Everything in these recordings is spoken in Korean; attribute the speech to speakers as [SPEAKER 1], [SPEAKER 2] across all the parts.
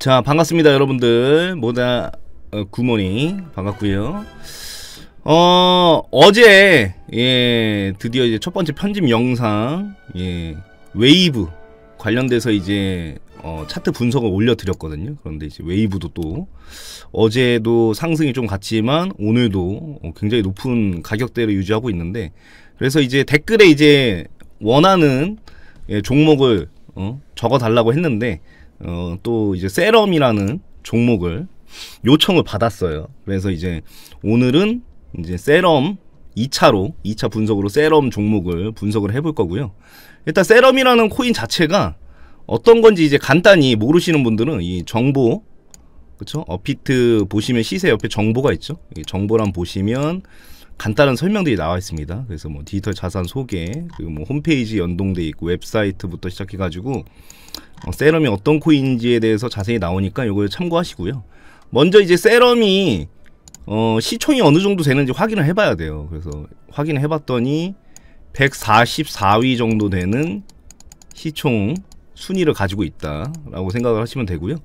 [SPEAKER 1] 자, 반갑습니다 여러분들. 모다 굿모닝 반갑고요. 어제 드디어 이제 첫 번째 편집 영상 웨이브 관련돼서 이제 차트 분석을 올려드렸거든요. 그런데 이제 웨이브도 또 어제도 상승이 좀 갔지만 오늘도 굉장히 높은 가격대를 유지하고 있는데, 그래서 이제 댓글에 이제 원하는 종목을 적어달라고 했는데 또 이제 세럼이라는 종목을 요청을 받았어요. 그래서 이제 오늘은 이제 세럼 2차 분석으로 세럼 종목을 분석을 해볼 거고요. 일단 세럼이라는 코인 자체가 어떤 건지 이제 간단히 모르시는 분들은 이 정보, 그쵸? 업비트 보시면 시세 옆에 정보가 있죠. 이 정보란 보시면 간단한 설명들이 나와 있습니다. 그래서 뭐 디지털 자산 소개, 그리고 뭐 홈페이지 연동돼 있고 웹사이트부터 시작해가지고 세럼이 어떤 코인인지에 대해서 자세히 나오니까 이걸 참고하시고요. 먼저 이제 세럼이 시총이 어느 정도 되는지 확인을 해봐야 돼요. 그래서 확인을 해봤더니 144위 정도 되는 시총 순위를 가지고 있다라고 생각을 하시면 되고요.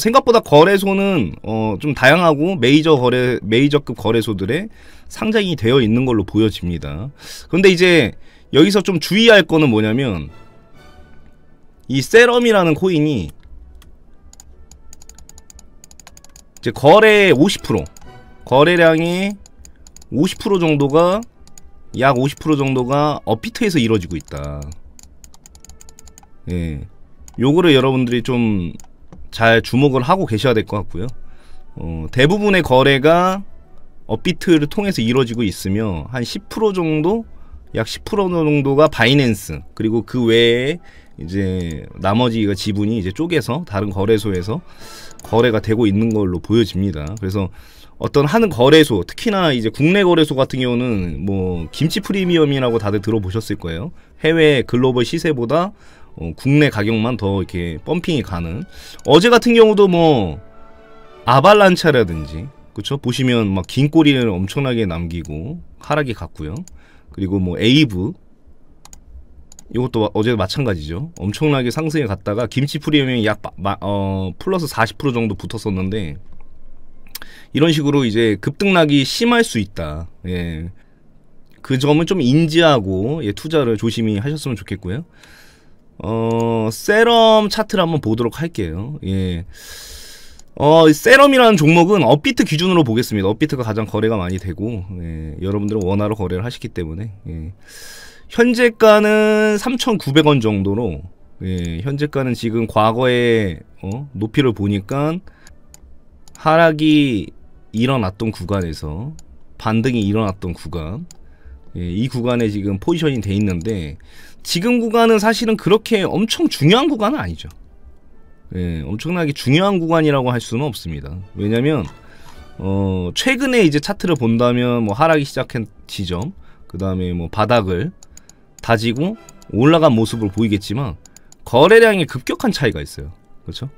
[SPEAKER 1] 생각보다 거래소는 좀 다양하고 메이저급 거래소들에 상장이 되어 있는 걸로 보여집니다. 그런데 이제 여기서 좀 주의할 거는 뭐냐면, 이 세럼이라는 코인이 이제 거래의 50%, 거래량의 50% 정도가, 약 50% 정도가 업비트에서 이루어지고 있다. 요거를 여러분들이 좀 잘 주목을 하고 계셔야 될 것 같고요. 대부분의 거래가 업비트를 통해서 이루어지고 있으며 한 10% 정도, 약 10% 정도가 바이낸스, 그리고 그 외에 이제 나머지 지분이 이제 쪼개서 다른 거래소에서 거래가 되고 있는 걸로 보여집니다. 그래서 어떤 하는 거래소, 특히나 이제 국내 거래소 같은 경우는 뭐 김치 프리미엄이라고 다들 들어보셨을 거예요. 해외 글로벌 시세보다 국내 가격만 더 이렇게 펌핑이 가는. 어제 같은 경우도 뭐 아발란차라든지, 그쵸? 보시면 막 긴 꼬리를 엄청나게 남기고 하락이 갔고요. 그리고 뭐 에이브, 이것도 어제 마찬가지죠. 엄청나게 상승해 갔다가 김치 프리미엄이 약 플러스 40% 정도 붙었었는데, 이런 식으로 이제 급등락이 심할 수 있다. 그 점은 좀 인지하고 투자를 조심히 하셨으면 좋겠고요. 세럼 차트를 한번 보도록 할게요. 세럼이라는 종목은 업비트 기준으로 보겠습니다. 업비트가 가장 거래가 많이 되고, 여러분들은 원화로 거래를 하시기 때문에, 현재가는 3,900원 정도로, 현재가는 지금 과거에 높이를 보니까 하락이 일어났던 구간에서 반등이 일어났던 구간, 이 구간에 지금 포지션이 돼 있는데, 지금 구간은 사실은 그렇게 엄청 중요한 구간은 아니죠. 엄청나게 중요한 구간이라고 할 수는 없습니다. 왜냐면 최근에 이제 차트를 본다면 뭐 하락이 시작한 지점, 그 다음에 뭐 바닥을 다지고 올라간 모습을 보이겠지만 거래량의 급격한 차이가 있어요. 그렇죠?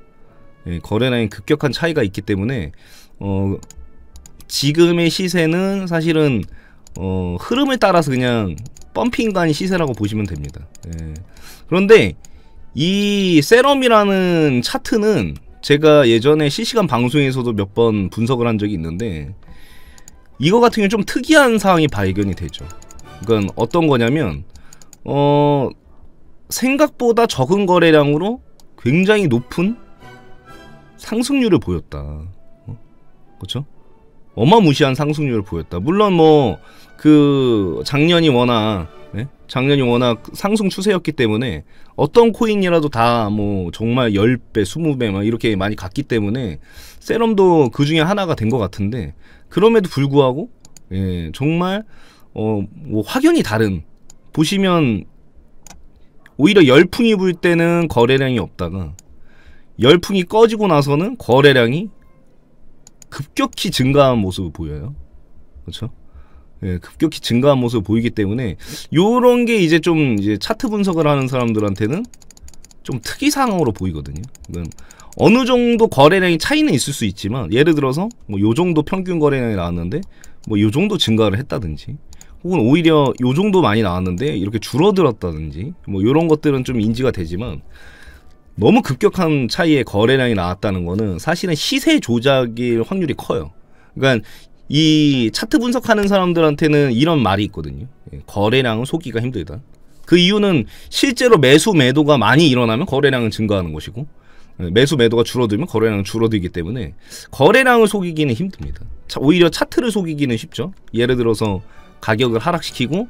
[SPEAKER 1] 거래량의 급격한 차이가 있기 때문에 지금의 시세는 사실은 흐름을 따라서 그냥 펌핑간이 시세라고 보시면 됩니다. 그런데 이 세럼이라는 차트는 제가 예전에 실시간 방송에서도 몇 번 분석을 한 적이 있는데, 이거 같은 경우는 좀 특이한 상황이 발견이 되죠. 그러니까 어떤 거냐면 생각보다 적은 거래량으로 굉장히 높은 상승률을 보였다. 그렇죠? 어마무시한 상승률을 보였다. 물론 뭐 작년이 워낙 상승 추세였기 때문에 어떤 코인이라도 다 뭐 정말 10배, 20배 막 이렇게 많이 갔기 때문에 세럼도 그 중에 하나가 된 것 같은데, 그럼에도 불구하고 정말 뭐 확연히 다른, 보시면 오히려 열풍이 불 때는 거래량이 없다가 열풍이 꺼지고 나서는 거래량이 급격히 증가한 모습을 보여요. 그렇죠? 급격히 증가한 모습을 보이기 때문에 요런 게 이제 좀 차트 분석을 하는 사람들한테는 좀 특이사항으로 보이거든요. 어느 정도 거래량이 차이는 있을 수 있지만, 예를 들어서 뭐 요 정도 평균 거래량이 나왔는데 뭐 요 정도 증가를 했다든지, 혹은 오히려 요 정도 많이 나왔는데 이렇게 줄어들었다든지, 뭐 요런 것들은 좀 인지가 되지만, 너무 급격한 차이의 거래량이 나왔다는 거는 사실은 시세 조작일 확률이 커요. 그러니까 이 차트 분석하는 사람들한테는 이런 말이 있거든요. 거래량은 속기가 힘들다. 그 이유는 실제로 매수 매도가 많이 일어나면 거래량은 증가하는 것이고, 매수 매도가 줄어들면 거래량은 줄어들기 때문에 거래량을 속이기는 힘듭니다. 오히려 차트를 속이기는 쉽죠. 예를 들어서 가격을 하락시키고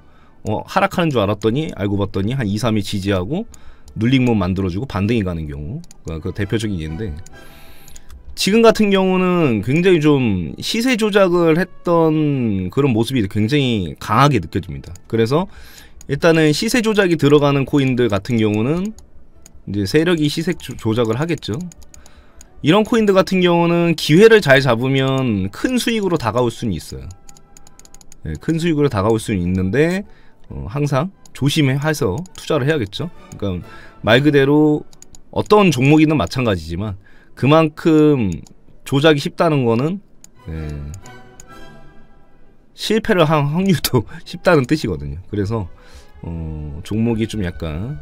[SPEAKER 1] 하락하는 줄 알았더니 알고 봤더니 한 2, 3일 지지하고 눌림목 만들어주고 반등이 가는 경우, 그 대표적인 예인데, 지금 같은 경우는 굉장히 좀 시세 조작을 했던 그런 모습이 굉장히 강하게 느껴집니다. 그래서 일단은 시세 조작이 들어가는 코인들 같은 경우는 이제 세력이 시세 조작을 하겠죠. 이런 코인들 같은 경우는 기회를 잘 잡으면 큰 수익으로 다가올 수는 있어요. 네, 큰 수익으로 다가올 수는 있는데 항상 조심해서 투자를 해야겠죠. 그러니까 말 그대로 어떤 종목이든 마찬가지지만 그만큼 조작이 쉽다는 거는 실패를 한 확률도 쉽다는 뜻이거든요. 그래서 종목이 좀 약간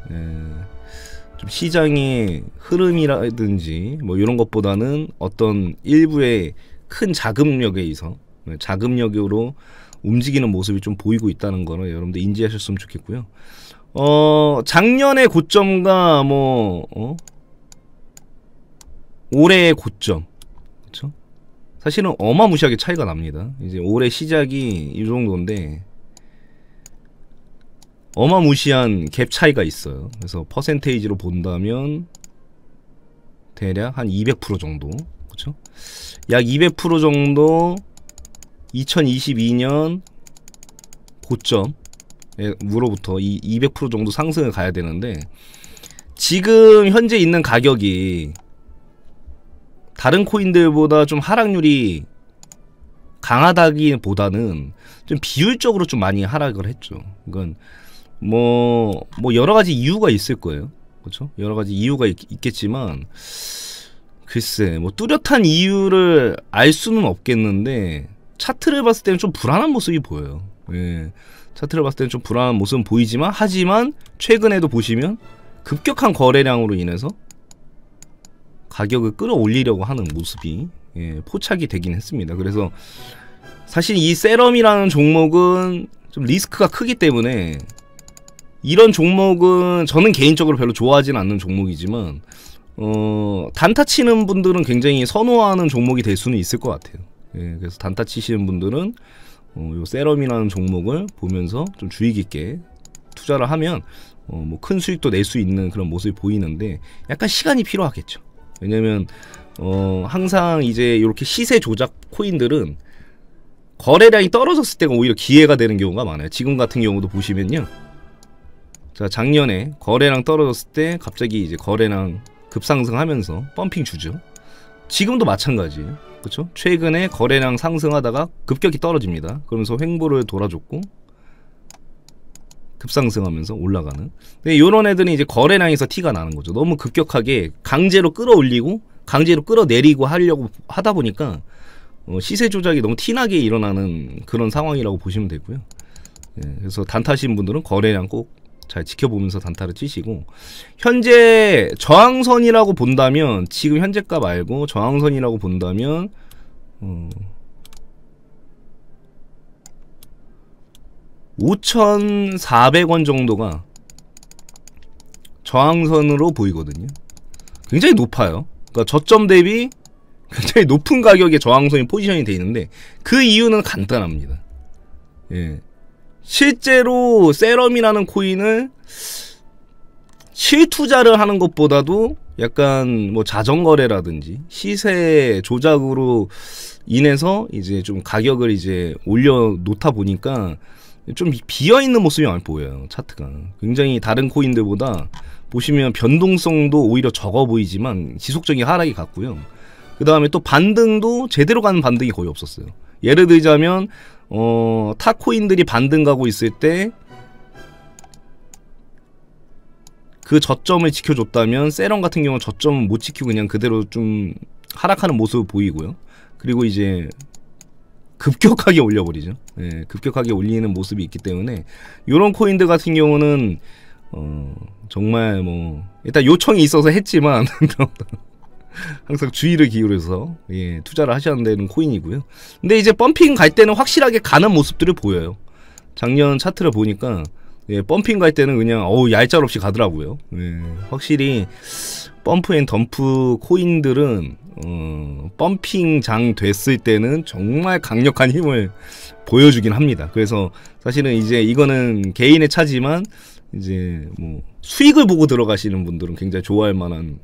[SPEAKER 1] 좀 시장의 흐름이라든지 뭐 이런 것보다는 어떤 일부의 큰 자금력에 의해서 자금력으로 움직이는 모습이 좀 보이고 있다는 거는 여러분들 인지하셨으면 좋겠고요. 작년의 고점과 올해의 고점, 그렇죠? 사실은 어마무시하게 차이가 납니다. 이제 올해 시작이 이 정도인데 어마무시한 갭 차이가 있어요. 그래서 퍼센테이지로 본다면 대략 한 200% 정도, 그렇죠? 약 200% 정도 2022년 고점으로부터 200% 정도 상승을 가야 되는데, 지금 현재 있는 가격이 다른 코인들보다 좀 하락률이 강하다기보다는 좀 비율적으로 좀 많이 하락을 했죠. 이건 뭐 여러 가지 이유가 있을 거예요. 그렇죠? 여러 가지 이유가 있겠지만 글쎄 뭐 뚜렷한 이유를 알 수는 없겠는데 차트를 봤을 때는 좀 불안한 모습이 보여요. 예. 차트를 봤을 때는 좀 불안한 모습은 보이지만, 하지만 최근에도 보시면 급격한 거래량으로 인해서 가격을 끌어올리려고 하는 모습이 포착이 되긴 했습니다. 그래서 사실 이 세럼이라는 종목은 좀 리스크가 크기 때문에, 이런 종목은 저는 개인적으로 별로 좋아하지는 않는 종목이지만 단타 치는 분들은 굉장히 선호하는 종목이 될 수는 있을 것 같아요. 그래서 단타 치시는 분들은 요 세럼이라는 종목을 보면서 좀 주의 깊게 투자를 하면 뭐 큰 수익도 낼 수 있는 그런 모습이 보이는데, 약간 시간이 필요하겠죠. 왜냐면 항상 이제 이렇게 시세 조작 코인들은 거래량이 떨어졌을 때가 오히려 기회가 되는 경우가 많아요. 지금 같은 경우도 보시면요, 자, 작년에 거래량 떨어졌을 때 갑자기 이제 거래량 급상승하면서 펌핑 주죠. 지금도 마찬가지예요. 그렇죠? 최근에 거래량 상승하다가 급격히 떨어집니다. 그러면서 횡보를 돌아줬고 급상승하면서 올라가는. 근데 이런 애들은 이제 거래량에서 티가 나는 거죠. 너무 급격하게 강제로 끌어올리고 강제로 끌어내리고 하려고 하다 보니까 시세 조작이 너무 티나게 일어나는 그런 상황이라고 보시면 되고요. 그래서 단타신 분들은 거래량 꼭 잘 지켜보면서 단타를 치시고, 현재 저항선이라고 본다면, 지금 현재가 말고 저항선이라고 본다면 5,400원 정도가 저항선으로 보이거든요. 굉장히 높아요. 그러니까 저점 대비 굉장히 높은 가격의 저항선이 포지션이 되어 있는데, 그 이유는 간단합니다. 실제로 세럼이라는 코인을 실투자를 하는 것보다도 약간 뭐 자전거래라든지 시세 조작으로 인해서 이제 좀 가격을 이제 올려 놓다 보니까 좀 비어있는 모습이 많이 보여요. 차트가 굉장히 다른 코인들보다 보시면 변동성도 오히려 적어 보이지만 지속적인 하락이 같고요. 그 다음에 또 반등도 제대로 가는 반등이 거의 없었어요. 예를 들자면 타 코인들이 반등 가고 있을 때 그 저점을 지켜줬다면, 세럼 같은 경우는 저점은 못 지키고 그냥 그대로 좀 하락하는 모습을 보이고요. 그리고 이제 급격하게 올려버리죠. 급격하게 올리는 모습이 있기 때문에 이런 코인들 같은 경우는 정말 뭐 일단 요청이 있어서 했지만 항상 주의를 기울여서 예, 투자를 하셔야 되는 코인이고요. 근데 이제 펌핑 갈 때는 확실하게 가는 모습들을 보여요. 작년 차트를 보니까 예, 펌핑 갈 때는 그냥 얄짤없이 가더라고요. 예, 확실히 펌프 앤 덤프 코인들은 펌핑장 됐을 때는 정말 강력한 힘을 보여주긴 합니다. 그래서 사실은 이제 이거는 개인의 차지만 이제 뭐 수익을 보고 들어가시는 분들은 굉장히 좋아할 만한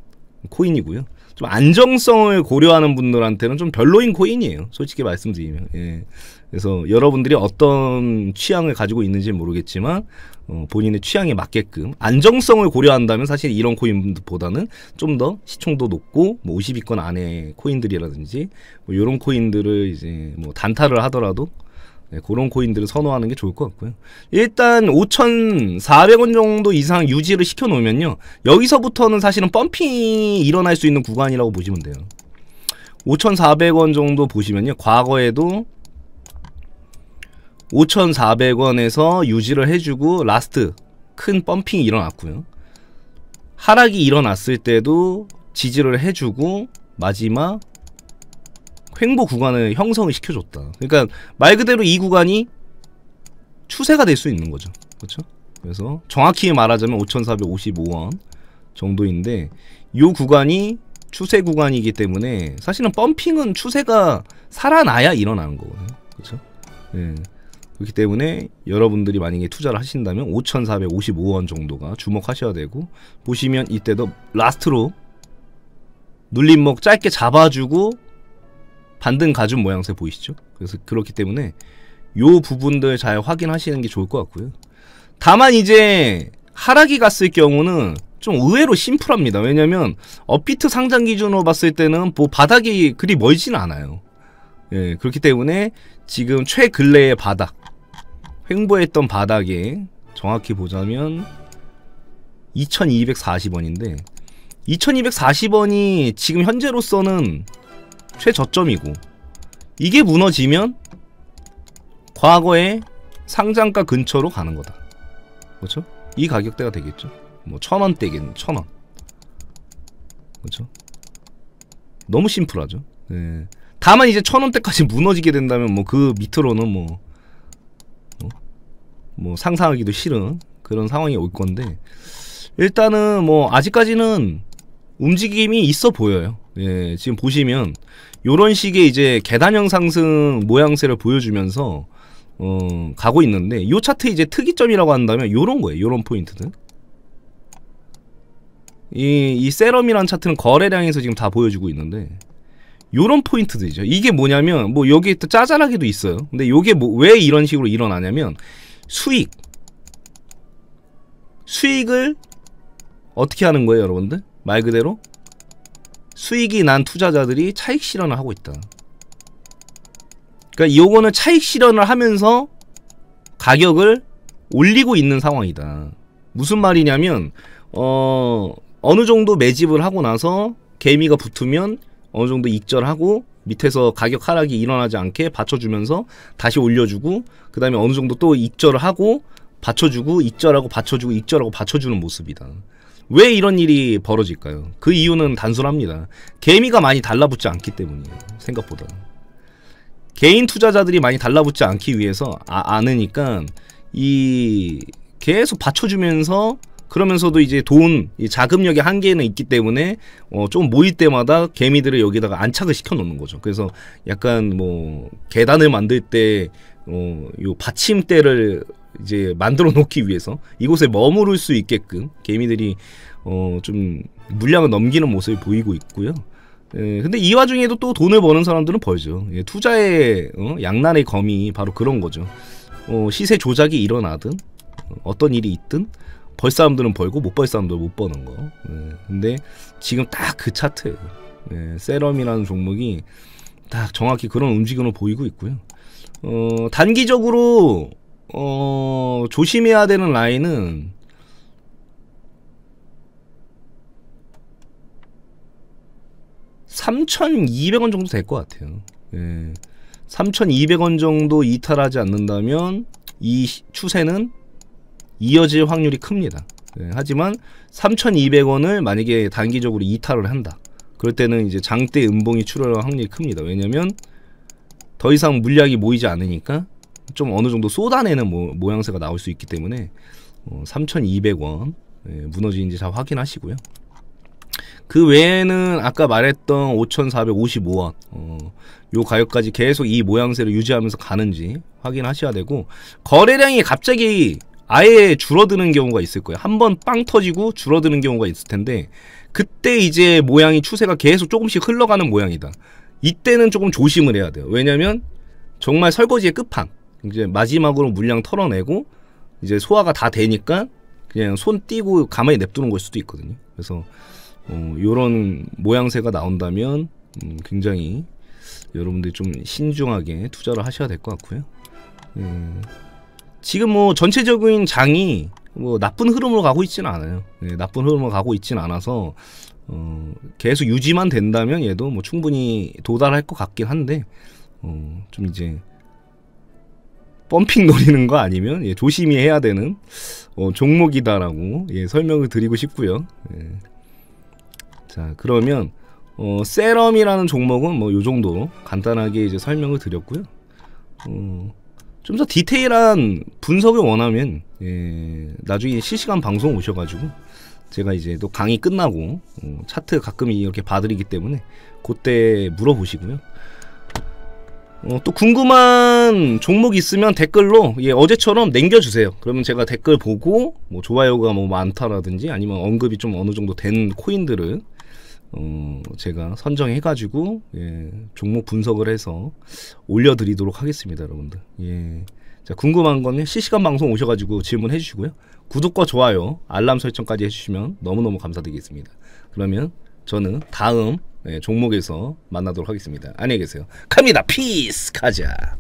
[SPEAKER 1] 코인이고요. 좀 안정성을 고려하는 분들한테는 좀 별로인 코인이에요. 솔직히 말씀드리면. 예. 그래서 여러분들이 어떤 취향을 가지고 있는지 모르겠지만 본인의 취향에 맞게끔 안정성을 고려한다면 사실 이런 코인보다는 좀 더 시총도 높고 뭐 50위권 안에 코인들이라든지 뭐 이런 코인들을 이제 뭐 단타를 하더라도 네, 그런 코인들을 선호하는 게 좋을 것 같고요. 일단 5,400원 정도 이상 유지를 시켜놓으면요, 여기서부터는 사실은 펌핑이 일어날 수 있는 구간이라고 보시면 돼요. 5,400원 정도 보시면요, 과거에도 5,400원에서 유지를 해주고 라스트 큰 펌핑이 일어났고요. 하락이 일어났을 때도 지지를 해주고 마지막 횡보 구간을 형성을 시켜줬다. 그러니까 말 그대로 이 구간이 추세가 될 수 있는 거죠. 그렇죠? 그래서 정확히 말하자면 5,455원 정도인데 이 구간이 추세 구간이기 때문에 사실은 펌핑은 추세가 살아나야 일어나는 거거든요. 그렇죠? 네. 그렇기 때문에 여러분들이 만약에 투자를 하신다면 5,455원 정도가 주목하셔야 되고, 보시면 이때도 라스트로 눌림목 짧게 잡아주고 반등 가준 모양새 보이시죠? 그래서 그렇기 때문에 요 부분들 잘 확인하시는 게 좋을 것 같고요. 다만 이제 하락이 갔을 경우는 좀 의외로 심플합니다. 왜냐면 업비트 상장 기준으로 봤을 때는 뭐 바닥이 그리 멀지는 않아요. 예, 그렇기 때문에 지금 최근래의 바닥, 횡보했던 바닥에 정확히 보자면 2240원인데 2240원이 지금 현재로서는 최저점이고, 이게 무너지면 과거의 상장가 근처로 가는 거다. 그렇죠? 이 가격대가 되겠죠. 뭐 1,000원대겠네. 1,000원. 그렇죠? 너무 심플하죠. 네. 다만 이제 1,000원대까지 무너지게 된다면 뭐 그 밑으로는 뭐 상상하기도 싫은 그런 상황이 올 건데, 일단은 뭐 아직까지는 움직임이 있어 보여요. 예, 지금 보시면 요런 식의 이제 계단형 상승 모양새를 보여주면서 가고 있는데, 요 차트 이제 특이점이라고 한다면 요런 거예요. 요런 포인트들. 이 세럼이란 차트는 거래량에서 지금 다 보여주고 있는데, 요런 포인트들이죠. 이게 뭐냐면 뭐 여기 또 짜잘하게도 있어요. 근데 요게 뭐 왜 이런 식으로 일어나냐면 수익을 어떻게 하는 거예요, 여러분들? 말 그대로 수익이 난 투자자들이 차익 실현을 하고 있다. 그러니까 요거는 차익 실현을 하면서 가격을 올리고 있는 상황이다. 무슨 말이냐면 어느 정도 매집을 하고 나서 개미가 붙으면 어느 정도 익절하고 밑에서 가격 하락이 일어나지 않게 받쳐주면서 다시 올려주고, 그 다음에 어느 정도 또 익절을 하고 받쳐주고 익절하고 받쳐주고 익절하고 받쳐주는 모습이다. 왜 이런 일이 벌어질까요? 그 이유는 단순합니다. 개미가 많이 달라붙지 않기 때문이에요. 생각보다 개인 투자자들이 많이 달라붙지 않기 위해서 않으니까 이 계속 받쳐주면서, 그러면서도 이제 이 자금력의 한계는 있기 때문에 좀 모일 때마다 개미들을 여기다가 안착을 시켜 놓는 거죠. 그래서 약간 뭐 계단을 만들 때 요 받침대를 이제 만들어 놓기 위해서 이곳에 머무를 수 있게끔 개미들이 좀 물량을 넘기는 모습을 보이고 있고요. 근데 이 와중에도 또 돈을 버는 사람들은 벌죠. 투자의 양날의 검이 바로 그런 거죠. 시세 조작이 일어나든 어떤 일이 있든 벌 사람들은 벌고 못 벌 사람들은 못 버는 거. 근데 지금 딱 그 차트예요. 세럼이라는 종목이 딱 정확히 그런 움직임을 보이고 있고요. 단기적으로 조심해야 되는 라인은 3,200원 정도 될 것 같아요. 3,200원 정도 이탈하지 않는다면 이 추세는 이어질 확률이 큽니다. 예, 하지만 3,200원을 만약에 단기적으로 이탈을 한다. 그럴 때는 이제 장대 음봉이 출현할 확률이 큽니다. 왜냐면 더 이상 물량이 모이지 않으니까 좀 어느 정도 쏟아내는 모양새가 나올 수 있기 때문에 3,200원 예, 무너지는지 잘 확인하시고요. 그 외에는 아까 말했던 5,455원 요 가격까지 계속 이 모양새를 유지하면서 가는지 확인하셔야 되고, 거래량이 갑자기 아예 줄어드는 경우가 있을 거예요. 한번 빵 터지고 줄어드는 경우가 있을 텐데, 그때 이제 모양이 추세가 계속 조금씩 흘러가는 모양이다. 이때는 조금 조심을 해야 돼요. 왜냐면 정말 설거지의 끝판, 이제 마지막으로 물량 털어내고 이제 소화가 다 되니까 그냥 손 띄고 가만히 냅두는 걸 수도 있거든요. 그래서 요런 모양새가 나온다면 굉장히 여러분들이 좀 신중하게 투자를 하셔야 될 것 같고요. 지금 뭐 전체적인 장이 뭐 나쁜 흐름으로 가고 있지는 않아요. 나쁜 흐름으로 가고 있지는 않아서 계속 유지만 된다면 얘도 뭐 충분히 도달할 것 같긴 한데 좀 이제 펌핑 노리는 거 아니면 예, 조심히 해야 되는 종목이다라고 예, 설명을 드리고 싶고요. 예. 자, 그러면 세럼이라는 종목은 뭐 요 정도 간단하게 이제 설명을 드렸고요. 좀 더 디테일한 분석을 원하면 예, 나중에 실시간 방송 오셔가지고 제가 이제 또 강의 끝나고 차트 가끔 이렇게 봐드리기 때문에 그때 물어보시고요. 또 궁금한 종목 있으면 댓글로 예, 어제처럼 남겨주세요. 그러면 제가 댓글 보고 뭐 좋아요가 뭐 많다라든지 아니면 언급이 좀 어느 정도 된 코인들을 제가 선정해가지고 예, 종목 분석을 해서 올려드리도록 하겠습니다, 여러분들. 예. 자, 궁금한 거는 실시간 방송 오셔가지고 질문해 주시고요. 구독과 좋아요, 알람 설정까지 해주시면 너무너무 감사드리겠습니다. 그러면 저는 다음 예, 종목에서 만나도록 하겠습니다. 안녕히 계세요. 갑니다. 피스 가자.